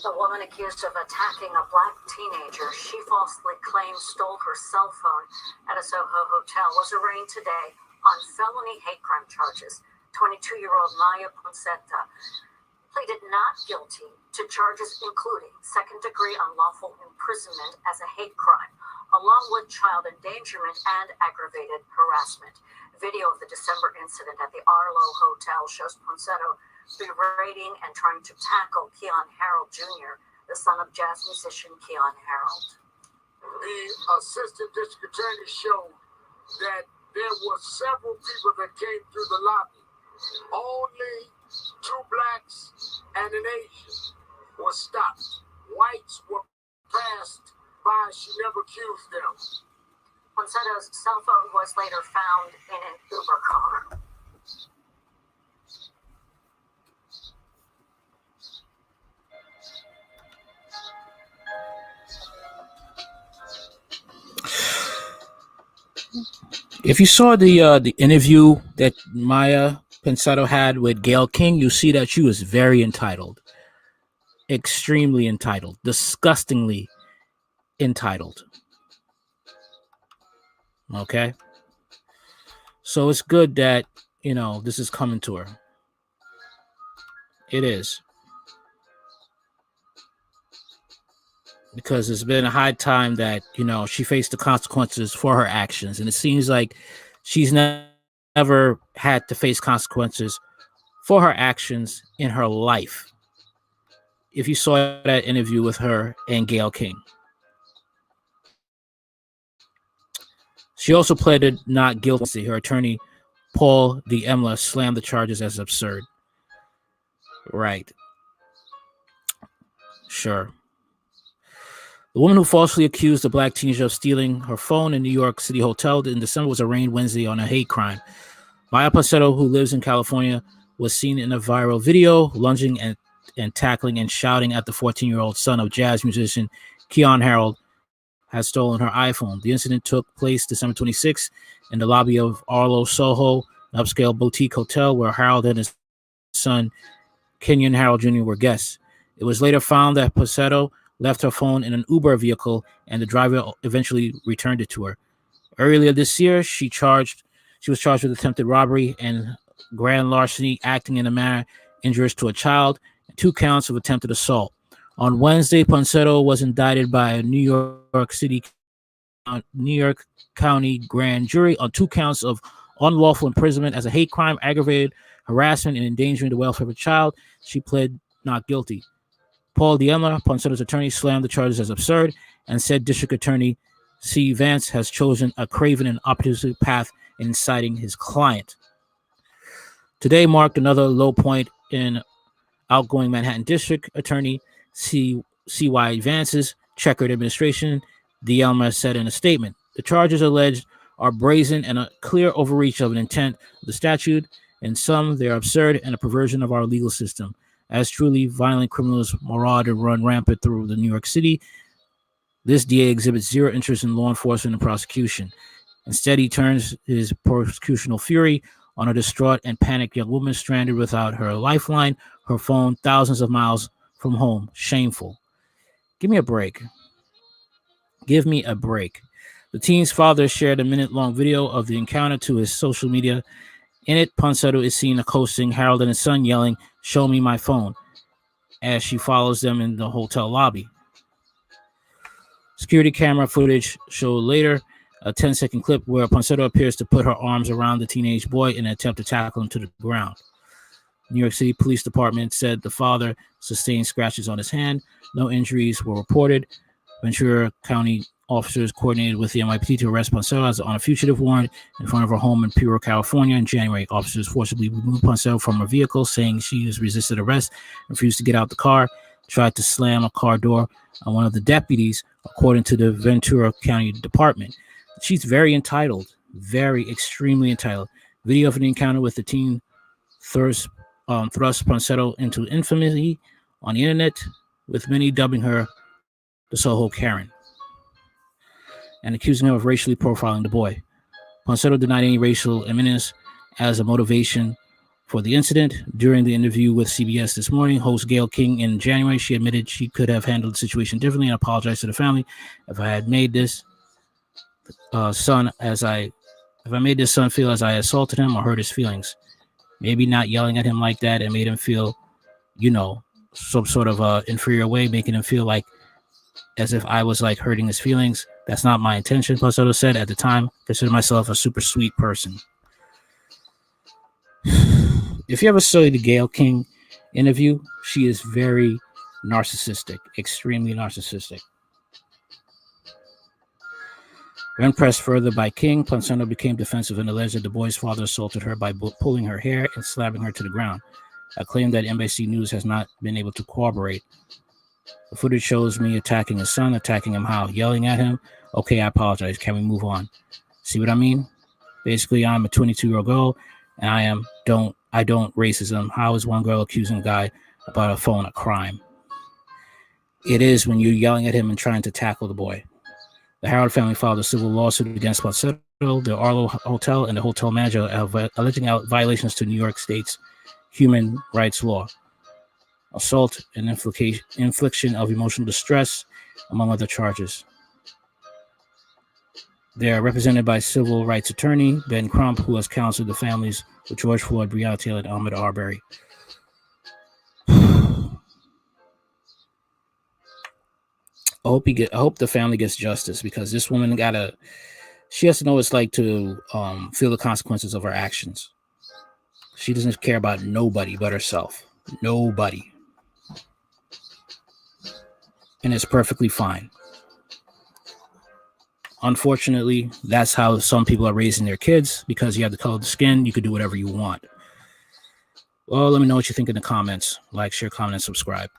The woman accused of attacking a black teenager she falsely claims stole her cell phone at a Soho hotel was arraigned today on felony hate crime charges. 22-year-old Miya Ponsetto pleaded not guilty to charges including second-degree unlawful imprisonment as a hate crime, along with child endangerment and aggravated harassment. Video of the December incident at the Arlo Hotel shows Ponsetto berating and trying to tackle Keon Harold Jr., the son of jazz musician Keon Harold. The assistant district attorney showed that there were several people that came through the lobby. Only 2 blacks and an Asian were stopped. Whites were passed by. She never accused them. Ponsetto's cell phone was later found in an Uber car. If you saw the interview that Miya Ponsetto had with Gayle King, you see that she was very entitled, extremely entitled, disgustingly entitled. Okay, so it's good that this is coming to her. It is, because it's been a high time that she faced the consequences for her actions, and it seems like she's never had to face consequences for her actions in her life. If you saw that interview with her and Gayle King, she also pleaded not guilty. Her attorney, Paul Diemla, slammed the charges as absurd. Right. Sure. The woman who falsely accused a black teenager of stealing her phone in New York City hotel in December was arraigned Wednesday on a hate crime. Miya Ponsetto, who lives in California, was seen in a viral video lunging and tackling and shouting at the 14-year-old son of jazz musician Keon Harold has stolen her iPhone. The incident took place December 26th in the lobby of Arlo Soho, an upscale boutique hotel where Harold and his son Keon Harold Jr. were guests. It was later found that Ponsetto left her phone in an Uber vehicle, and the driver eventually returned it to her. Earlier this year, she was charged with attempted robbery and grand larceny, acting in a manner injurious to a child, and 2 counts of attempted assault. On Wednesday, Ponsetto was indicted by a New York County grand jury on 2 counts of unlawful imprisonment as a hate crime, aggravated harassment, and endangering the welfare of a child. She pled not guilty. Paul Diemla, Ponsetto's attorney, slammed the charges as absurd and said District Attorney C. Vance has chosen a craven and opportunistic path in inciting his client. Today marked another low point in outgoing Manhattan District Attorney C.Y. Vance's checkered administration, Diemla said in a statement. The charges alleged are brazen and a clear overreach of an intent of the statute. In some, they are absurd and a perversion of our legal system. As truly violent criminals maraud and run rampant through the New York City, this DA exhibits zero interest in law enforcement and prosecution. Instead, he turns his prosecutorial fury on a distraught and panicked young woman stranded without her lifeline, her phone, thousands of miles from home. Shameful. Give me a break. Give me a break. The teen's father shared a minute-long video of the encounter to his social media. In it, Ponsetto is seen accosting Harold and his son, yelling, "Show me my phone," as she follows them in the hotel lobby. Security camera footage showed later a 10-second clip where Ponsetto appears to put her arms around the teenage boy in an attempt to tackle him to the ground. New York City Police Department said the father sustained scratches on his hand. No injuries were reported. Ventura County officers coordinated with the NYPD to arrest Ponsetto on a fugitive warrant in front of her home in Puro, California. In January, officers forcibly removed Ponsetto from her vehicle, saying she has resisted arrest, refused to get out the car, tried to slam a car door on one of the deputies, according to the Ventura County Department. She's very entitled, very extremely entitled. Video of an encounter with the teen thrust Ponsetto into infamy on the internet, with many dubbing her the Soho Karen and accusing her of racially profiling the boy. Ponsetto denied any racial animus as a motivation for the incident. During the interview with CBS this morning, host Gayle King in January, she admitted she could have handled the situation differently and apologized to the family. If I made this son feel as I assaulted him or hurt his feelings, maybe not yelling at him like that and made him feel, some sort of inferior way, making him feel like as if I was like hurting his feelings. That's not my intention. Ponsetto said at the time, consider myself a super sweet person. If you ever saw the Gayle King interview, she is very narcissistic, extremely narcissistic. When pressed further by King, Ponsetto became defensive and alleged that the boy's father assaulted her by pulling her hair and slapping her to the ground, a claim that NBC News has not been able to corroborate. The footage shows me attacking his son. Attacking him how? Yelling at him? Okay, I apologize. Can we move on? See what I mean? Basically, I'm a 22-year-old girl, and I don't racism. How is one girl accusing a guy about a phone a crime? It is when you're yelling at him and trying to tackle the boy. The Howard family filed a civil lawsuit against Ponsetto, the Arlo Hotel, and the hotel manager, alleging violations to New York State's human rights law, assault and infliction of emotional distress, among other charges. They are represented by civil rights attorney Ben Crump, who has counseled the families of George Floyd, Breonna Taylor, and Ahmaud Arbery. I hope the family gets justice, because this woman she has to know what it's like to feel the consequences of her actions. She doesn't care about nobody but herself. Nobody. And it's perfectly fine. Unfortunately, that's how some people are raising their kids, because you have the color of the skin. You could do whatever you want. Well, let me know what you think in the comments. Like, share, comment, and subscribe.